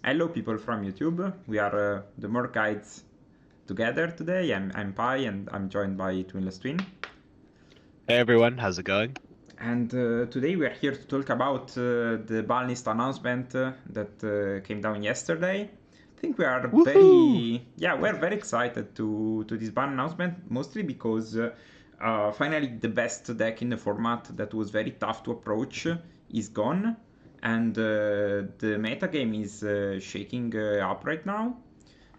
Hello, people from YouTube. We are the more guides together today. I'm Pi, and I'm joined by Twinless Twin. Hey everyone, how's it going? And today we are here to talk about the ban list announcement that came down yesterday. I think we are Woohoo! we're very excited to this ban announcement, mostly because finally the best deck in the format that was very tough to approach is gone, and the metagame is shaking up right now.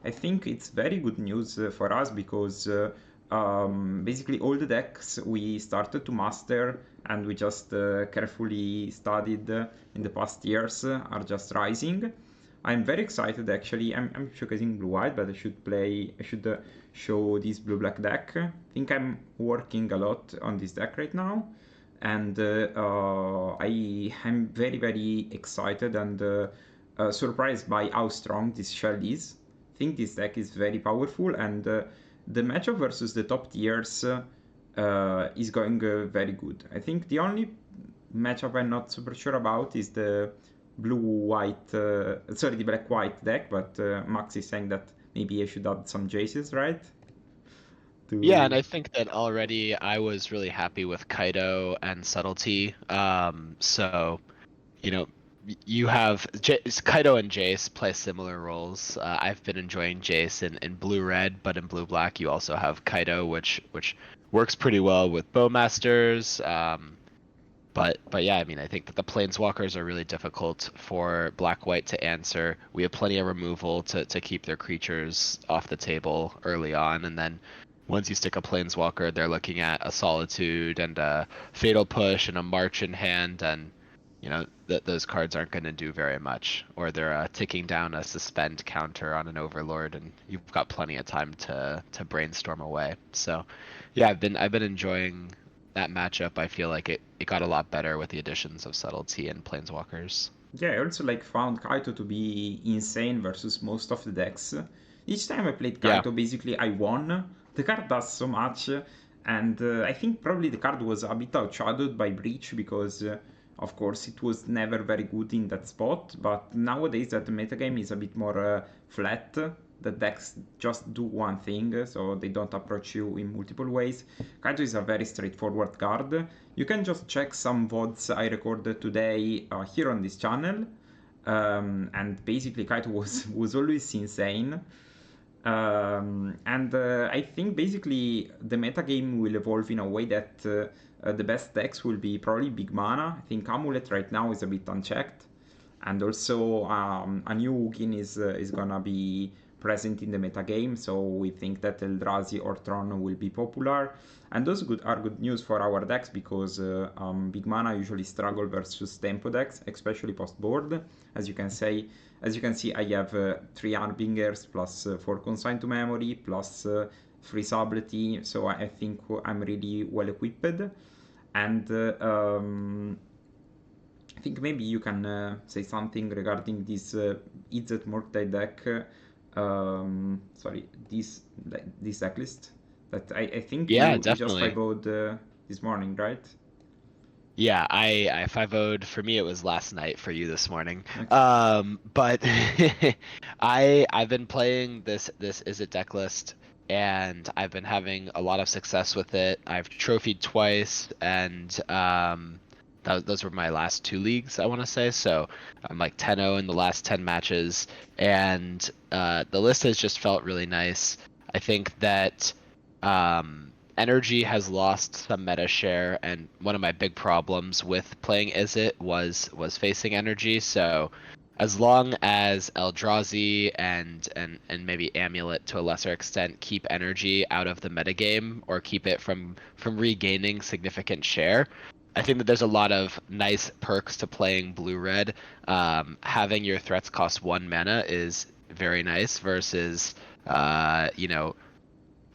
I think it's very good news for us because basically all the decks we started to master and we just carefully studied in the past years are just rising. I'm very excited actually. I'm showcasing blue white, but I should show this blue black deck. I think I'm working a lot on this deck right now, and I am very excited and surprised by how strong this shell is. I think this deck is very powerful, and the matchup versus the top tiers is going very good. I think the only matchup I'm not super sure about is the the black white deck, but Max is saying that maybe I should add some Jaces, right? Yeah, and To I think that already I was really happy with Kaido and Subtlety. You know, you have Kaido and Jace play similar roles. I've been enjoying Jace in blue-red, but in blue-black you also have Kaido, which works pretty well with Bowmasters. But yeah, I mean, I think that the planeswalkers are really difficult for black white to answer. We have plenty of removal to keep their creatures off the table early on, and then once you stick a planeswalker, they're looking at a solitude and a fatal push and a march in hand, and those cards aren't going to do very much, or they're ticking down a suspend counter on an overlord, and you've got plenty of time to brainstorm away. So yeah, I've been enjoying that matchup. I feel like it got a lot better with the additions of subtlety and planeswalkers. Yeah, I also like found Kaito to be insane versus most of the decks. Each time I played Yeah. Kaito, basically I won. The card does so much, and I think probably the card was a bit outshadowed by Breach because, of course, it was never very good in that spot. But nowadays that the metagame is a bit more flat, the decks just do one thing, so they don't approach you in multiple ways. Kaito is a very straightforward card. You can just check some VODs I recorded today here on this channel. And basically, Kaito was always insane. And I think basically the metagame will evolve in a way that the best decks will be probably big mana. I think Amulet right now is a bit unchecked, and also a new Ugin is gonna be present in the metagame, so we think that Eldrazi or Tron will be popular. And those are good news for our decks because big mana usually struggle versus tempo decks, especially post board. As you can say, as you can see, I have 3 Harbingers plus 4 Consign to Memory plus 3 Subtlety, so I think I'm really well equipped. And I think maybe you can say something regarding this Izzet Murktide deck. Sorry, this deck list that I think Yeah, you just definitely. 5-0'd this morning, right? Yeah, I 5-0'd. For me it was last night, for you this morning. Okay. But I've been playing this Is It deck list, and I've been having a lot of success with it. I've trophied twice, and those were my last two leagues, I want to say. So I'm like 10-0 in the last 10 matches, and the list has just felt really nice. I think that energy has lost some meta share, and one of my big problems with playing Izzet was facing energy. So as long as Eldrazi and maybe Amulet to a lesser extent keep energy out of the metagame, or keep it from regaining significant share, I think that there's a lot of nice perks to playing blue red. Having your threats cost 1 mana is very nice versus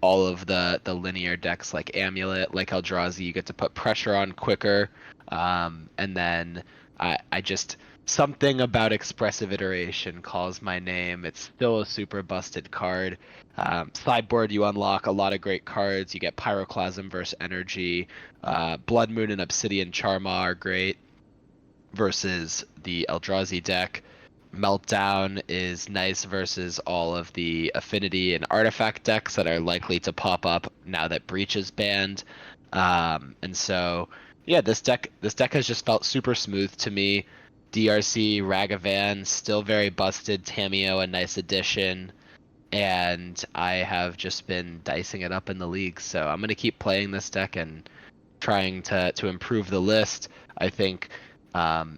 all of the linear decks like Amulet, like Eldrazi. You get to put pressure on quicker, and then I just, something about expressive iteration calls my name. It's still a super busted card. Sideboard, you unlock a lot of great cards. You get Pyroclasm versus Energy. Blood Moon and Obsidian Charma are great versus the Eldrazi deck. Meltdown is nice versus all of the affinity and artifact decks that are likely to pop up now that Breach is banned. And so, yeah, this deck has just felt super smooth to me. DRC, Ragavan, still very busted. Tameo, a nice addition. And I have just been dicing it up in the league. So I'm gonna keep playing this deck and trying to improve the list. I think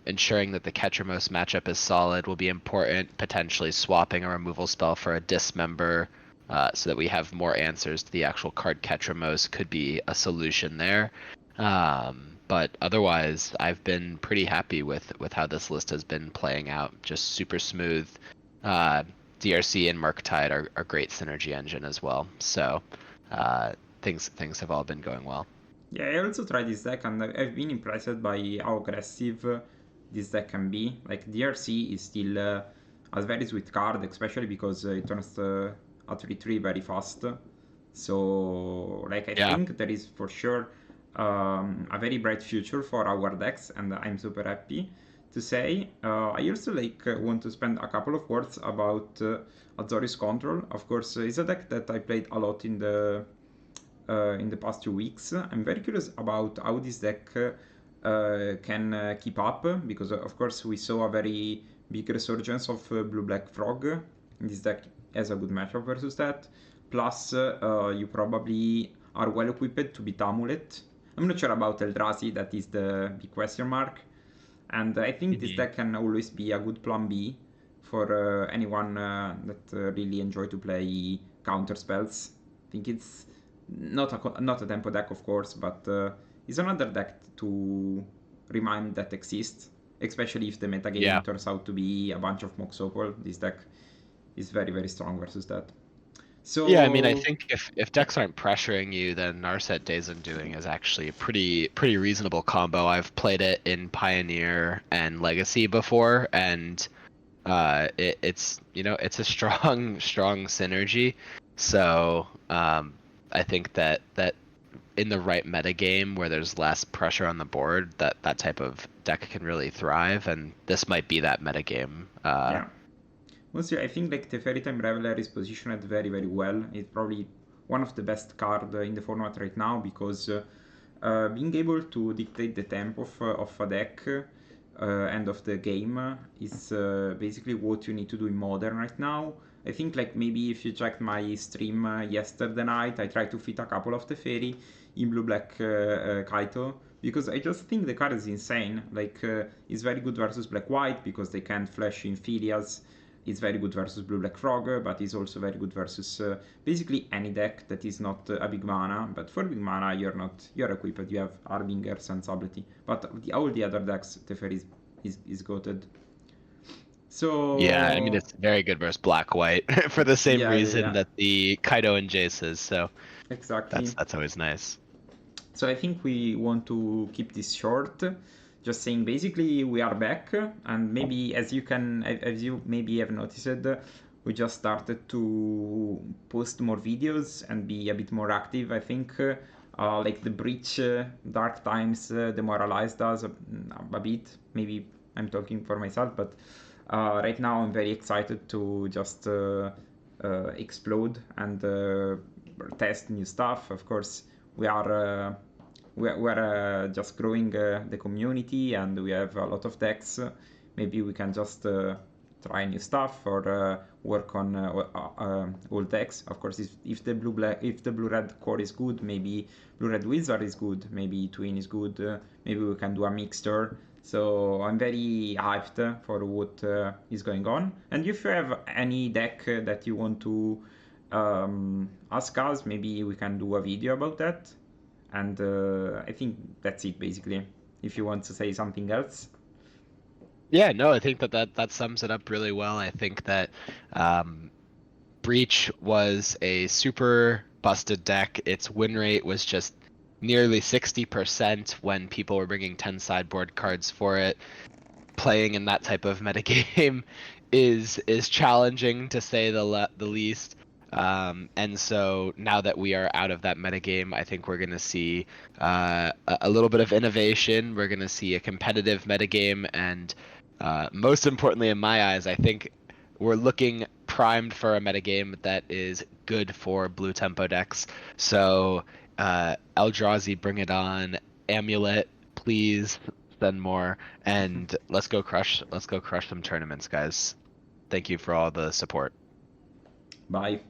ensuring that the Ketramos matchup is solid will be important. Potentially swapping a removal spell for a Dismember so that we have more answers to the actual card Ketramos could be a solution there. But otherwise, I've been pretty happy with how this list has been playing out. Just super smooth. DRC and Murktide are great synergy engine as well. So things have all been going well. Yeah, I also tried this deck and I've been impressed by how aggressive this deck can be. Like DRC is still a very sweet card, especially because it turns a 3/3 very fast. So, like, I Yeah. think there is for sure a very bright future for our decks, and I'm super happy to say. I also want to spend a couple of words about Azorius Control. Of course, it's a deck that I played a lot in the past 2 weeks. I'm very curious about how this deck can keep up because, of course, we saw a very big resurgence of Blue Black Frog. This deck has a good matchup versus that. Plus, you probably are well equipped to beat Amulet. I'm not sure about Eldrazi, that is the big question mark. And I think this Mhm. deck can always be a good plan B for anyone that really enjoy to play counter spells. I think it's not a tempo deck, of course, but it's another deck to remind that exists. Especially if the Yeah. metagame turns out to be a bunch of Mox Opal, this deck is very very strong versus that. Yeah, I mean, I So think if yeah, decks aren't pressuring you, then Narset Days Undoing is actually a pretty reasonable combo. I've played it in Pioneer and Legacy before, and it's a strong synergy. So I think that in the right metagame where there's less pressure on the board, that type of deck can really thrive, and this might be that metagame. yeah. Also, I think like Teferi Time Reveler is positioned very very well. It's probably one of the best card in the format right now because being able to dictate the tempo of a deck and of the game is basically what you need to do in Modern right now. I think like maybe if you checked my stream yesterday night, I tried to fit a couple of Teferi in Blue Black Kaito because I just think the card is insane. Like it's very good versus Black White because they can't flash in Filias. It's very good versus Blue Black Frog, but it's also very good versus basically any deck that is not a big mana. But for big mana, you're equipped. You have Harbingers and Sablety. But all the other decks, Teferi is goated. Yeah, I mean So it's very good versus Black White for the same yeah, yeah, reason yeah, that the Kaido and Jace is. So exactly. that's always nice. So I think we want to keep this short. Just saying, basically, we are back, and maybe as you maybe have noticed, we just started to post more videos and be a bit more active. I think, like the breach, dark times demoralized us a bit. Maybe I'm talking for myself, but right now I'm very excited to just explode and test new stuff. Of course, we are we're just growing the community and we have a lot of decks. Maybe we can just try new stuff or work on old decks. Of course, if the blue red core is good, maybe blue red wizard is good, maybe twin is good. Maybe we can do a mixture. So I'm very hyped for what is going on. And if you have any deck that you want to ask us, maybe we can do a video about that. And I think that's it basically. If you want to say something else. Yeah, no, I think that sums it up really well. I think that um, Breach was a super busted deck. Its win rate was just nearly 60% when people were bringing 10 sideboard cards for it. Playing in that type of metagame is challenging to say the least. And so now that we are out of that metagame, I think we're going to see a little bit of innovation. We're going to see a competitive metagame, and Most importantly, in my eyes, I think we're looking primed for a metagame that is good for blue tempo decks. So, Eldrazi, bring it on. Amulet, please send more, and let's go crush. Let's go crush some tournaments, guys. Thank you for all the support. Bye.